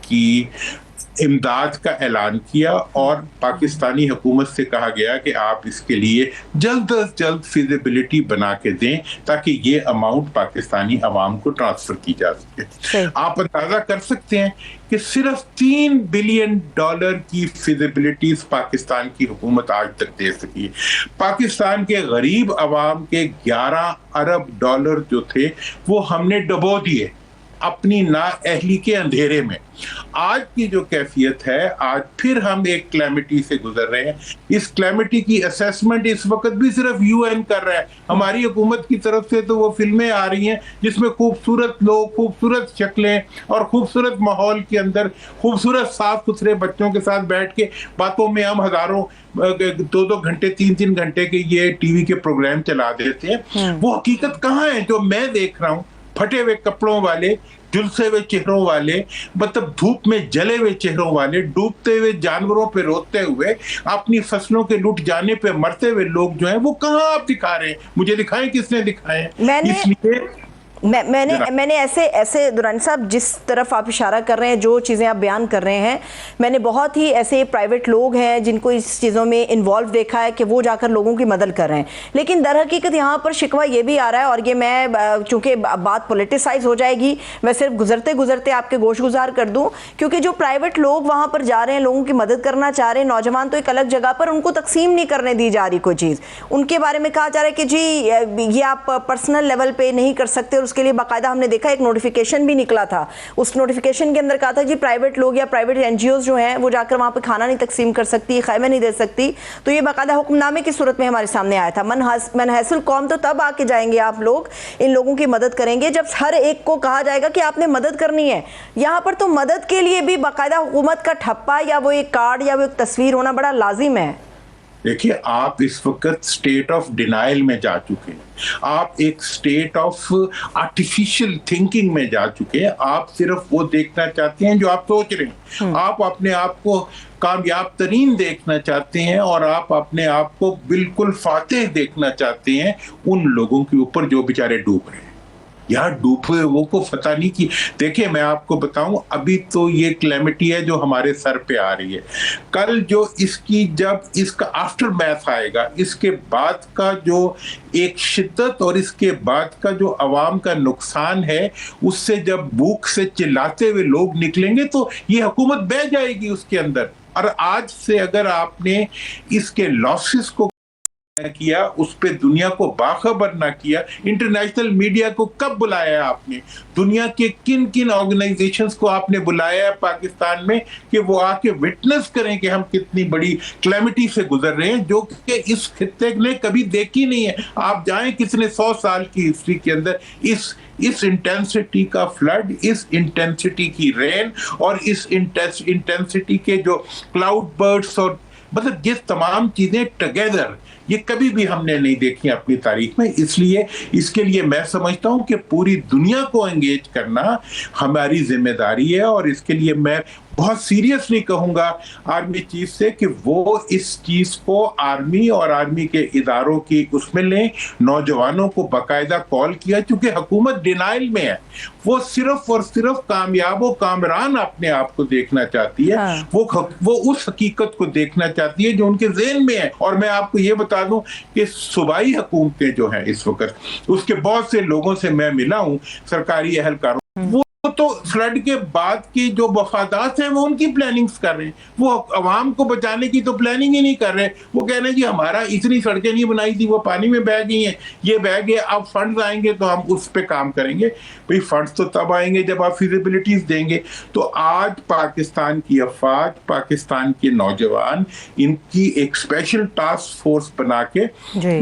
की इमदाद का ऐलान किया, और पाकिस्तानी हुकूमत से कहा गया कि आप इसके लिए जल्द अज जल्द फिजिबिलिटी बना के दें ताकि ये अमाउंट पाकिस्तानी अवाम को ट्रांसफर की जा सके। आप अंदाजा कर सकते हैं कि सिर्फ $3 बिलियन की फिजिबिलिटीज पाकिस्तान की हुकूमत आज तक दे सकी। पाकिस्तान के गरीब अवाम के $11 अरब जो थे वो हमने डुबो दिए अपनी नाअहली के अंधेरे में। आज की जो कैफियत है, आज फिर हम एक क्लैमिटी से गुजर रहे हैं। इस क्लैमिटी की असेसमेंट इस वक्त भी सिर्फ यूएन कर रहा है। हमारी हुकूमत की तरफ से तो वो फिल्में आ रही हैं जिसमें खूबसूरत लोग, खूबसूरत शक्लें और खूबसूरत माहौल के अंदर खूबसूरत साफ सुथरे बच्चों के साथ बैठ के बातों में हम हजारों 2-2 घंटे 3-3 घंटे के ये टीवी के प्रोग्राम चला देते हैं। वो हकीकत कहाँ है जो मैं देख रहा हूँ? फटे हुए कपड़ों वाले, झुलसे हुए चेहरों वाले, मतलब धूप में जले हुए चेहरों वाले, डूबते हुए जानवरों पे रोते हुए, अपनी फसलों के लुट जाने पे मरते हुए लोग जो हैं वो कहाँ आप दिखा रहे हैं? मुझे दिखाएं, किसने दिखाए? इसलिए मैंने ऐसे दुरानी साहब, जिस तरफ आप इशारा कर रहे हैं, जो चीज़ें आप बयान कर रहे हैं, मैंने बहुत ही ऐसे प्राइवेट लोग हैं जिनको इस चीज़ों में इन्वॉल्व देखा है कि वो जाकर लोगों की मदद कर रहे हैं। लेकिन दर हकीकत यहाँ पर शिकवा ये भी आ रहा है, और ये मैं चूँकि बात पोलिटिसाइज हो जाएगी, मैं सिर्फ गुजरते गुजरते आपके गोशगुजार कर दूँ, क्योंकि जो प्राइवेट लोग वहाँ पर जा रहे हैं, लोगों की मदद करना चाह रहे हैं, नौजवान तो एक अलग जगह पर, उनको तकसीम नहीं करने दी जा रही कोई चीज़। उनके बारे में कहा जा रहा है कि जी ये आप पर्सनल लेवल पर नहीं कर सकते, और उसके लिए बाकायदा हमने देखा एक नोटिफिकेशन भी निकला था। उस नोटिफिकेशन के अंदर कहा था जी प्राइवेट लोग या प्राइवेट एनजीओज जो हैं वो जाकर वहां पे खाना नहीं तकसीम कर सकती, खैमे नहीं दे सकती। तो ये बाकायदा हुक्मनामे की सूरत में हमारे सामने आया था। मनहसूल कौम तो तब आके जाएंगे आप लोग, इन लोगों की मदद करेंगे, जब हर एक को कहा जाएगा कि आपने मदद करनी है। यहाँ पर तो मदद के लिए भी बाकायदा हुकूमत का ठप्पा या वो एक कार्ड या वो एक तस्वीर होना बड़ा लाजिम है। देखिए, आप इस वक्त स्टेट ऑफ डिनाइल में जा चुके हैं, आप एक स्टेट ऑफ आर्टिफिशियल थिंकिंग में जा चुके हैं। आप सिर्फ वो देखना चाहते हैं जो आप सोच रहे हैं, आप अपने आप को कामयाब तरीन देखना चाहते हैं, और आप अपने आप को बिल्कुल फातेह देखना चाहते हैं उन लोगों के ऊपर जो बेचारे डूब रहे हैं। यहाँ डूबे हुए को पता नहीं कि देखिए मैं आपको बताऊं, अभी तो ये क्लैमिटी है जो हमारे सर पे आ रही है। कल जो इसकी जब इसका आफ्टर मैथ आएगा, इसके बाद का जो एक शिद्दत और इसके बाद का जो अवाम का नुकसान है, उससे जब भूख से चिल्लाते हुए लोग निकलेंगे तो ये हुकूमत बह जाएगी उसके अंदर। और आज से अगर आपने इसके लॉसेस को किया, उस पे दुनिया को बाखबर ना किया, इंटरनेशनल मीडिया को कब बुलाया आपने, दुनिया के किन किन ऑर्गेनाइजेशंस को आपने बुलाया है पाकिस्तान में कि वो आके विटनेस करें कि हम कितनी बड़ी क्लैमिटी से गुजर रहे हैं, जो कि इस खित्ते ने कभी देखी नहीं है। आप जाएं कितने 100 साल की हिस्ट्री के अंदर इस इंटेंसिटी का फ्लड, इस इंटेंसिटी की रेन और इस इंटेंसिटी के जो क्लाउड बर्ड्स और मतलब ये तमाम चीजें टुगेदर ये कभी भी हमने नहीं देखी अपनी तारीख में। इसलिए इसके लिए मैं समझता हूं कि पूरी दुनिया को एंगेज करना हमारी जिम्मेदारी है। और इसके लिए मैं बहुत सीरियसली कहूंगा आर्मी चीफ से कि वो इस चीज को आर्मी और आर्मी के इदारों की उसमें लें, नौजवानों को बाकायदा कॉल किया, क्योंकि हुकूमत डिनाइल में है। वो सिर्फ और सिर्फ कामयाब और कामरान अपने आप को देखना चाहती है। हाँ। वो उस हकीकत को देखना चाहती है जो उनके ज़हन में है। और मैं आपको ये बता दूं कि सूबाई हुकूमतें जो हैं इस वक्त, उसके बहुत से लोगों से मैं मिला हूं, सरकारी एहलकारों, वो तो फ्लड के बाद की जो मफादात हैं वो उनकी प्लानिंग्स कर रहे हैं। वो अवाम को बचाने की तो प्लानिंग ही नहीं कर रहे। वो कह रहे हैं जी हमारा इतनी सड़कें नहीं बनाई थी, वो पानी में बह गई हैं, ये बह गए, अब फंड्स आएंगे तो हम उस पर काम करेंगे। भाई फंड्स तो तब आएंगे जब आप फिजिबिलिटीज देंगे। तो आज पाकिस्तान की अफवाज, पाकिस्तान के नौजवान, इनकी एक स्पेशल टास्क फोर्स बना के,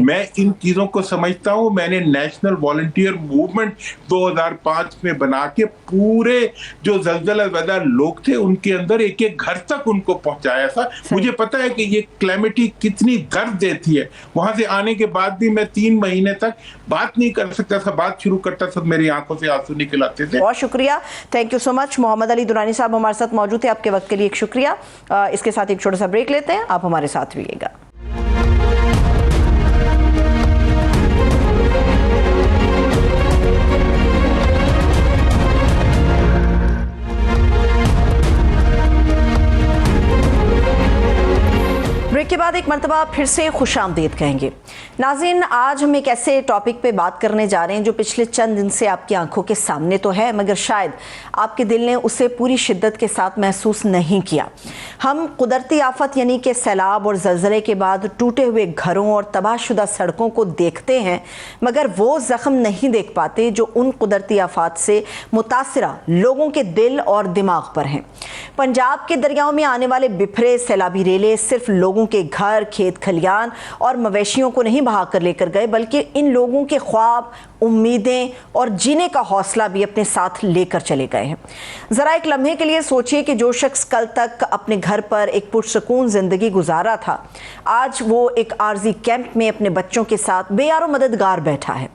मैं इन चीजों को समझता हूँ। मैंने नेशनल वॉलंटियर मूवमेंट 2005 में बना के पूरे जो ज़ल्ज़ला ज़दा लोग थे उनके अंदर एक एक घर तक उनको पहुंचाया था। मुझे पता है कि ये क्लैमिटी कितनी दर्द देती है। वहां से आने के बाद भी मैं 3 महीने तक बात नहीं कर सकता था, बात शुरू करता था मेरी आंखों से आंसू निकल आते थे। बहुत शुक्रिया, thank you so much. Mohammad Ali Durrani साहब हमारे साथ मौजूद थे, आपके वक्त के लिए एक शुक्रिया। इसके साथ एक छोटा सा ब्रेक लेते हैं, आप हमारे साथ रहिएगा। ब्रेक के बाद एक मरतबा फिर से खुशामदीद कहेंगे। नाज़रीन, आज हम एक ऐसे टॉपिक पे बात करने जा रहे हैं जो पिछले चंद दिन से आपकी आंखों के सामने तो है, मगर शायद आपके दिल ने उसे पूरी शिद्दत के साथ महसूस नहीं किया। हम कुदरती आफत यानी कि सैलाब और ज़लज़ले के बाद टूटे हुए घरों और तबाहशुदा सड़कों को देखते हैं, मगर वो ज़ख्म नहीं देख पाते जो उन कुदरती आफात से मुतासिरा लोगों के दिल और दिमाग पर हैं। पंजाब के दरियाओं में आने वाले बिफरे सैलाबी रेले सिर्फ लोगों के घर, खेत खलियान और मवेशियों को नहीं बहा कर लेकर गए, बल्कि इन लोगों के ख्वाब, उम्मीदें और जीने का हौसला भी अपने साथ लेकर चले गए हैं। ज़रा एक लम्हे के लिए सोचिए कि जो शख्स कल तक अपने घर पर एक पुरसकून ज़िंदगी गुजारा था, आज वो एक आर्जी कैंप में अपने बच्चों के साथ बेयारो मददगार बैठा है।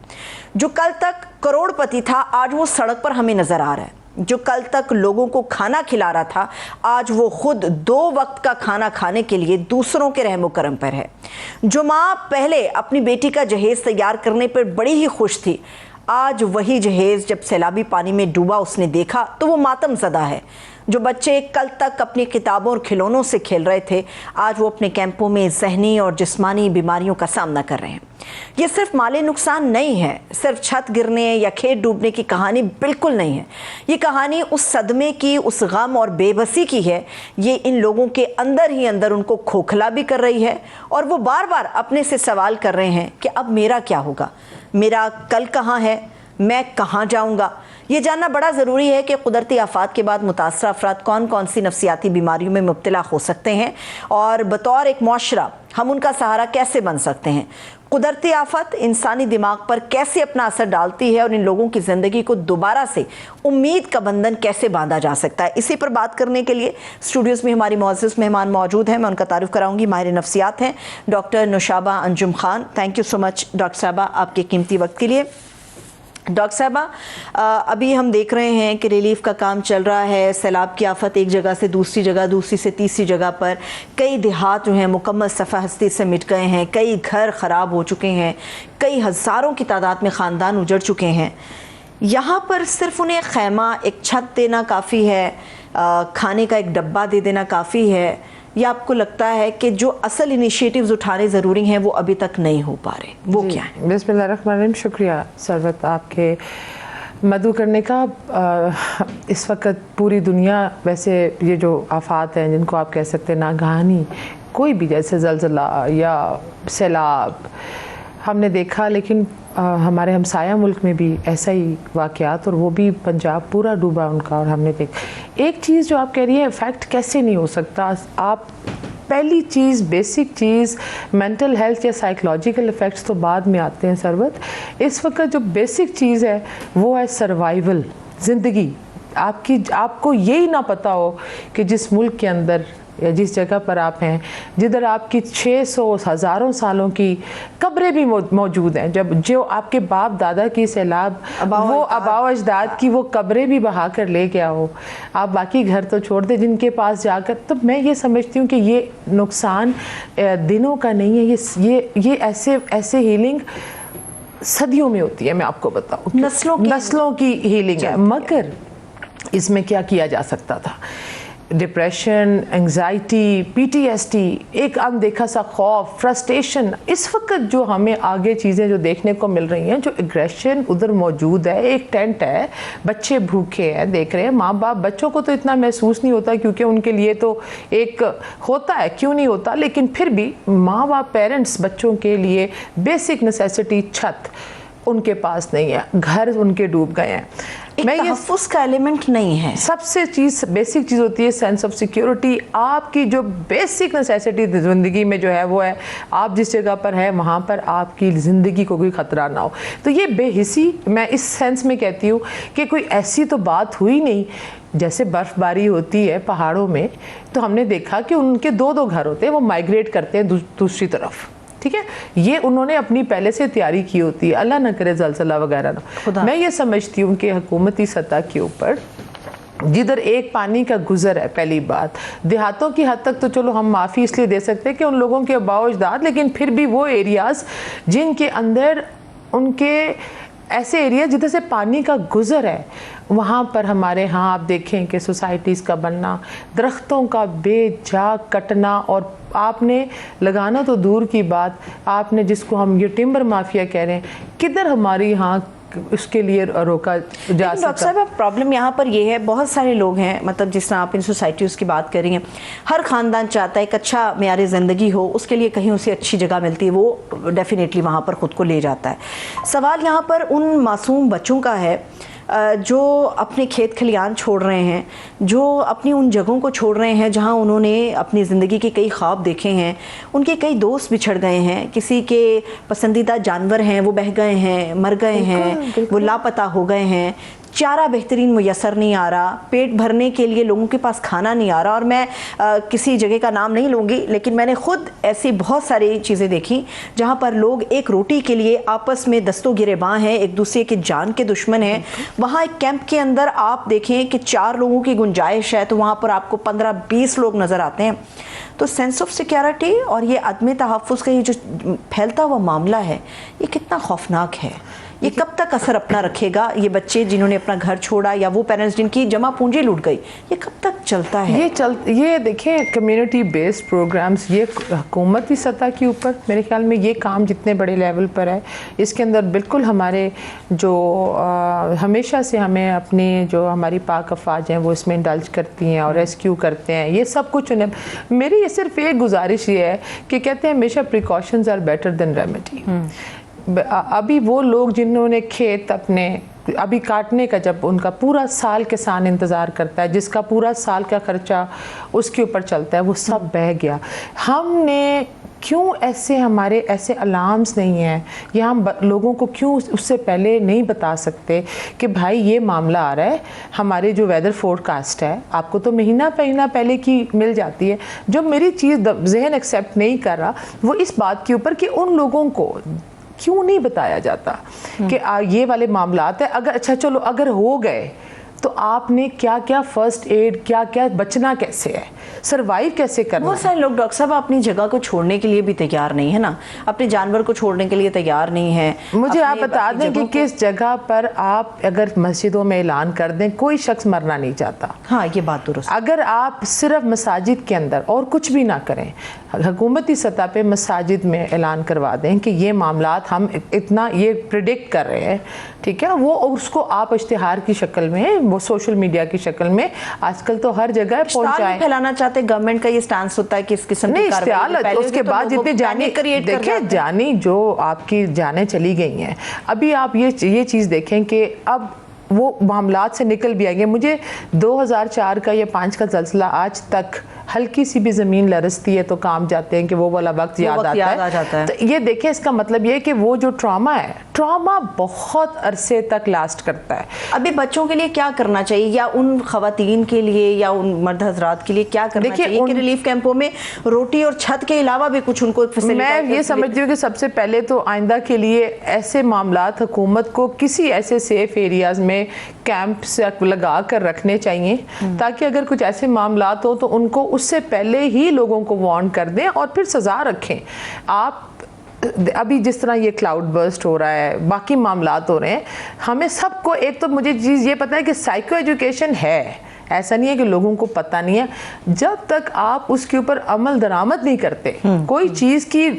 जो कल तक करोड़पति था, आज वो सड़क पर हमें नज़र आ रहा है। जो कल तक लोगों को खाना खिला रहा था, आज वो खुद 2 वक्त का खाना खाने के लिए दूसरों के रहमो करम पर है। जो माँ पहले अपनी बेटी का जहेज तैयार करने पर बड़ी ही खुश थी, आज वही जहेज जब सैलाबी पानी में डूबा उसने देखा तो वो मातम ज़दा है। जो बच्चे कल तक अपनी किताबों और खिलौनों से खेल रहे थे, आज वो अपने कैंपों में ज़हनी और जिस्मानी बीमारियों का सामना कर रहे हैं। ये सिर्फ माली नुकसान नहीं है, सिर्फ छत गिरने या खेत डूबने की कहानी बिल्कुल नहीं है। ये कहानी उस सदमे की, उस गम और बेबसी की है। ये इन लोगों के अंदर ही अंदर उनको खोखला भी कर रही है और वो बार बार अपने से सवाल कर रहे हैं कि अब मेरा क्या होगा, मेरा कल कहाँ है, मैं कहाँ जाऊँगा। ये जानना बड़ा ज़रूरी है कि कुदरती आफात के बाद मुतासर अफराद कौन कौन सी नफ्सियाती बीमारियों में मुब्तला हो सकते हैं और बतौर एक मुआशरा हम उनका सहारा कैसे बन सकते हैं। कुदरती आफत इंसानी दिमाग पर कैसे अपना असर डालती है और इन लोगों की ज़िंदगी को दोबारा से उम्मीद का बंधन कैसे बांधा जा सकता है। इसी पर बात करने के लिए स्टूडियोज़ में हमारी मुअज़्ज़ज़ मेहमान मौजूद हैं। मैं उनका तारुफ कराऊंगी। माहिर नफ्सियात हैं doctor Nushaba Anjum Khan. Thank you so much doctor साहबा आपके कीमती वक्त के लिए। डॉक्टर साहबा, अभी हम देख रहे हैं कि रिलीफ का काम चल रहा है। सैलाब की आफत एक जगह से दूसरी जगह, दूसरी से तीसरी जगह पर कई देहात जो हैं मुकम्मल सफ़ा हस्ती से मिट गए हैं, कई घर ख़राब हो चुके हैं, कई हज़ारों की तादाद में ख़ानदान उजड़ चुके हैं। यहाँ पर सिर्फ उन्हें खैमा, एक छत देना काफ़ी है, खाने का एक डब्बा दे देना काफ़ी है, या आपको लगता है कि जो असल इनिशिएटिव्स उठाने ज़रूरी हैं वो अभी तक नहीं हो पा रहे, वो क्या है? बिस्मिल्लाहिर्रहमानिर्रहीम। शुक्रिया सरवत आपके मदू करने का। इस वक्त पूरी दुनिया, वैसे ये जो आफात हैं जिनको आप कह सकते हैं नागहानी, कोई भी जैसे ज़लज़ला या सैलाब हमने देखा, लेकिन हमारे हमसाया मुल्क में भी ऐसा ही वाक़यात, और वो भी पंजाब पूरा डूबा उनका। और हमने एक चीज़ जो आप कह रही है, इफ़ेक्ट कैसे नहीं हो सकता। आप पहली चीज़, बेसिक चीज़, मेंटल हेल्थ या साइकोलॉजिकल इफ़ेक्ट्स तो बाद में आते हैं सरवत। इस वक्त जो बेसिक चीज़ है वो है सर्वाइवल, ज़िंदगी आपको यही ना पता हो कि जिस मुल्क के अंदर या जिस जगह पर आप हैं, जिधर आपकी 600 हज़ारों सालों की कब्रें भी मौजूद हैं, जब जो आपके बाप दादा की सैलाब वो आबाओ अजदाद की वो कब्रें भी बहा कर ले गया हो, आप बाकी घर तो छोड़ दें जिनके पास जाकर। तो मैं ये समझती हूँ कि ये नुकसान दिनों का नहीं है, ये ऐसे हीलिंग सदियों में होती है। मैं आपको बताऊँ, नस्लों की हीलिंग है। मगर इसमें क्या किया जा सकता था? डिप्रेशन, एंजाइटी, PTSD, एक अनदेखा सा खौफ, फ्रस्ट्रेशन, इस वक्त जो हमें आगे चीज़ें जो देखने को मिल रही हैं, जो एग्रेशन उधर मौजूद है। एक टेंट है, बच्चे भूखे हैं, देख रहे हैं माँ बाप। बच्चों को तो इतना महसूस नहीं होता क्योंकि उनके लिए तो एक होता है, क्यों नहीं होता, लेकिन फिर भी माँ बाप, पेरेंट्स बच्चों के लिए बेसिक नेसेसिटी, छत उनके पास नहीं है, घर उनके डूब गए हैं। मैं तहफ़्फ़ुज़ का एलिमेंट नहीं है। सबसे बेसिक चीज़ होती है सेंस ऑफ सिक्योरिटी। आपकी जो बेसिक नेसेसिटी ज़िंदगी में जो है वो है, आप जिस जगह पर है वहाँ पर आपकी ज़िंदगी को कोई ख़तरा ना हो। तो ये बेहिसी, मैं इस सेंस में कहती हूँ कि कोई ऐसी तो बात हुई नहीं। जैसे बर्फ़बारी होती है पहाड़ों में, तो हमने देखा कि उनके दो घर होते हैं, वो माइग्रेट करते हैं दूसरी तरफ, ठीक है। ये उन्होंने अपनी पहले से तैयारी की होती है, अल्लाह ना करे ज़लज़ला वगैरह ना। मैं ये समझती हूँ कि हुकूमती सतह के ऊपर जिधर एक पानी का गुजर है, पहली बात, देहातों की हद तक तो चलो हम माफ़ी इसलिए दे सकते हैं कि उन लोगों के आबाओ अजदाद, लेकिन फिर भी वो एरियाज़ जिनके अंदर उनके ऐसे एरिया जिधर से पानी का गुजर है, वहाँ पर हमारे यहाँ आप देखें कि सोसाइटीज़ का बनना, दरख्तों का बेजा कटना, और आपने लगाना तो दूर की बात, आपने जिसको हम ये टिम्बर माफिया कह रहे हैं, किधर हमारी यहाँ उसके लिए रोका जा सकता। डॉक्टर साहब, प्रॉब्लम यहाँ पर ये है, बहुत सारे लोग हैं, मतलब जिस तरह आप इन सोसाइटीज़ की बात कर रही हैं, हर ख़ानदान चाहता है एक अच्छा मेयार ज़िंदगी हो, उसके लिए कहीं उसे अच्छी जगह मिलती है, वो डेफिनेटली वहाँ पर ख़ुद को ले जाता है। सवाल यहाँ पर उन मासूम बच्चों का है जो अपने खेत खलियान छोड़ रहे हैं, जो अपनी उन जगहों को छोड़ रहे हैं जहां उन्होंने अपनी ज़िंदगी के कई ख्वाब देखे हैं। उनके कई दोस्त बिछड़ गए हैं, किसी के पसंदीदा जानवर हैं वो बह गए हैं, मर गए हैं, वो लापता हो गए हैं, चारा बेहतरीन मुयसर नहीं आ रहा, पेट भरने के लिए लोगों के पास खाना नहीं आ रहा। और मैं किसी जगह का नाम नहीं लूँगी, लेकिन मैंने ख़ुद ऐसी बहुत सारी चीज़ें देखी जहाँ पर लोग एक रोटी के लिए आपस में दस्तों गिरेबां हैं, एक दूसरे के जान के दुश्मन हैं। वहाँ एक कैंप के अंदर आप देखें कि 4 लोगों की गुंजाइश है, तो वहाँ पर आपको 15-20 लोग नज़र आते हैं। तो सेंस ऑफ सिक्योरिटी और ये अदम तहफ़्फ़ुज़ का ये जो फैलता हुआ मामला है, ये कितना खौफनाक है। ये कब तक असर अपना रखेगा? ये बच्चे जिन्होंने अपना घर छोड़ा, या वो पेरेंट्स जिनकी जमा पूंजी लूट गई, ये कब तक चलता है? ये देखें, कम्युनिटी बेस्ड प्रोग्राम्स, ये हुकूमती सतह के ऊपर मेरे ख्याल में ये काम जितने बड़े लेवल पर है, इसके अंदर बिल्कुल हमारे जो हमेशा से हमें अपनी जो हमारी पाक अफवाज हैं वो इसमें इंडल्ज करती हैं और रेस्क्यू करते हैं, ये सब कुछ उन्हें। मेरी ये सिर्फ एक गुजारिश ये है कि कहते हैं हमेशा precautions are better than remedy. अभी वो लोग जिन्होंने खेत अपने अभी काटने का, जब उनका पूरा साल किसान इंतज़ार करता है, जिसका पूरा साल का खर्चा उसके ऊपर चलता है, वो सब बह गया। हमने क्यों हमारे ऐसे अलार्म्स नहीं हैं, या हम लोगों को क्यों उससे पहले नहीं बता सकते कि भाई ये मामला आ रहा है। हमारे जो वेदर फोरकास्ट है, आपको तो महीना पहले की मिल जाती है। जो मेरी चीज़ जहन एक्सेप्ट नहीं कर रहा वो इस बात के ऊपर कि उन लोगों को क्यों नहीं बताया जाता कि ये वाले मामला है। अगर अच्छा चलो अगर हो गए तो आपने क्या क्या फर्स्ट एड, क्या क्या बचना कैसे है, सरवाइव कैसे करना बहुत है। सारे लोग डॉक्टर साहब अपनी जगह को छोड़ने के लिए भी तैयार नहीं है ना, अपने जानवर को छोड़ने के लिए तैयार नहीं है। मुझे आप अपने- बता अपनी दें कि जगहों को- किस जगह पर आप अगर मस्जिदों में ऐलान कर दें, कोई शख्स मरना नहीं चाहता। हाँ, ये बात दुरुस्त। अगर आप सिर्फ मसाजिद के अंदर और कुछ भी ना करें, हुकूमती सतह पे मसाजिद में ऐलान करवा दें कि ये मामलात हम इतना ये प्रिडिक्ट कर रहे हैं, ठीक है, वो उसको आप इश्तिहार की शक्ल में, वो सोशल मीडिया की शक्ल में आजकल तो हर जगह पहुंचाएं। फैलाना चाहते गवर्नमेंट का ये स्टांस होता है कि इस किस्म नहीं, की कार्रवाई इस्तेहालत, पहले उसके तो बाद लोगों जितनी को जानी panic create कर देखिए, जाते हैं। जानी जो आपकी जानें चली गई हैं, अभी आप ये चीज़ देखें कि अब वो मामलात से निकल भी आएंगे। मुझे 2004 का या 5 का ज़लज़ला आज तक हल्की सी भी ज़मीन लरसती है तो काम जाते हैं कि वो वाला वक्त याद आता है। तो ये देखें, इसका मतलब ये है कि वो जो ट्रॉमा है, ट्रॉमा बहुत अरसे तक लास्ट करता है। अभी बच्चों के लिए क्या करना चाहिए, या उन खवातीन के लिए या उन मर्द हजरात के लिए क्या करना चाहिए कि रिलीफ कैंपों में रोटी और छत के अलावा भी कुछ उनको मैं ये समझती हूँ कि सबसे पहले तो आइंदा के लिए ऐसे मामलात हुकूमत को किसी ऐसे सेफ एरियाज में कैंप से लगा कर रखने चाहिए, ताकि अगर कुछ ऐसे मामलात हो तो उनको उससे पहले ही लोगों को वार्न कर दें और फिर सज़ा रखें। आप अभी जिस तरह ये क्लाउड बर्स्ट हो रहा है, बाकी मामलात हो रहे हैं, हमें सबको एक तो मुझे चीज़ ये पता है कि साइको एजुकेशन है, ऐसा नहीं है कि लोगों को पता नहीं है। जब तक आप उसके ऊपर अमल दरामद नहीं करते, कोई चीज़ की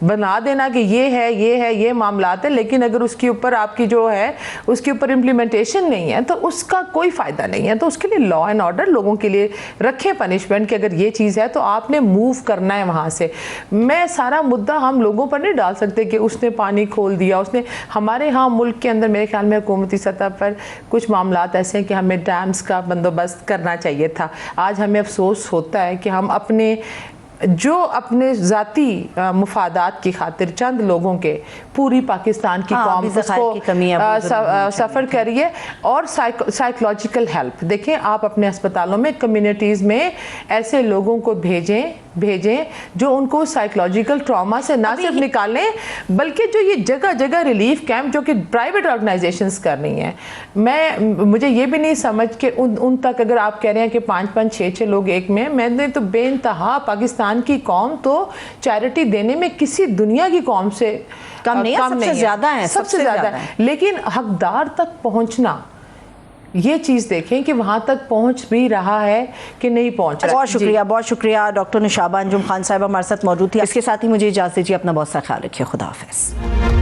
बना देना कि ये मामलात है, लेकिन अगर उसके ऊपर आपकी जो है उसके ऊपर इम्प्लीमेंटेशन नहीं है तो उसका कोई फ़ायदा नहीं है। तो उसके लिए लॉ एंड ऑर्डर लोगों के लिए रखें पनिशमेंट कि अगर ये चीज़ है तो आपने मूव करना है वहाँ से। मैं सारा मुद्दा हम लोगों पर नहीं डाल सकते कि उसने पानी खोल दिया, उसने। हमारे यहाँ मुल्क के अंदर मेरे ख्याल में हुकूमती सतह पर कुछ मामलात ऐसे हैं कि हमें डैम्स का बंदोबस्त करना चाहिए था। आज हमें अफसोस होता है कि हम अपने ज़ाती मुफादात की खातिर चंद लोगों के पूरी पाकिस्तान की कौम उसको सफ़र करिए। और साइकोलॉजिकल हेल्प देखें, आप अपने अस्पतालों में, कम्युनिटीज़ में ऐसे लोगों को भेजें जो उनको साइकोलॉजिकल ट्रॉमा से ना सिर्फ निकालें, बल्कि जो ये जगह जगह रिलीफ कैंप जो कि प्राइवेट ऑर्गेनाइजेशंस कर रही हैं, मुझे ये भी नहीं समझ के उन तक अगर आप कह रहे हैं कि 5-5, 6-6 लोग एक में, मैंने तो बेइंतहा पाकिस्तान की कौम तो चैरिटी देने में किसी दुनिया की कौम से कम नहीं है, सबसे ज़्यादा है, सबसे ज़्यादा है। लेकिन हकदार तक पहुंचना, ये चीज़ देखें कि वहाँ तक पहुँच भी रहा है कि नहीं पहुँच रहा। बहुत शुक्रिया डॉक्टर नुशाबा अंजुम खान साहिबा हमारे साथ मौजूद थी। इसके साथ ही मुझे इजाज़त दीजिए, अपना बहुत सा ख्याल रखिए, खुदा हाफिज़।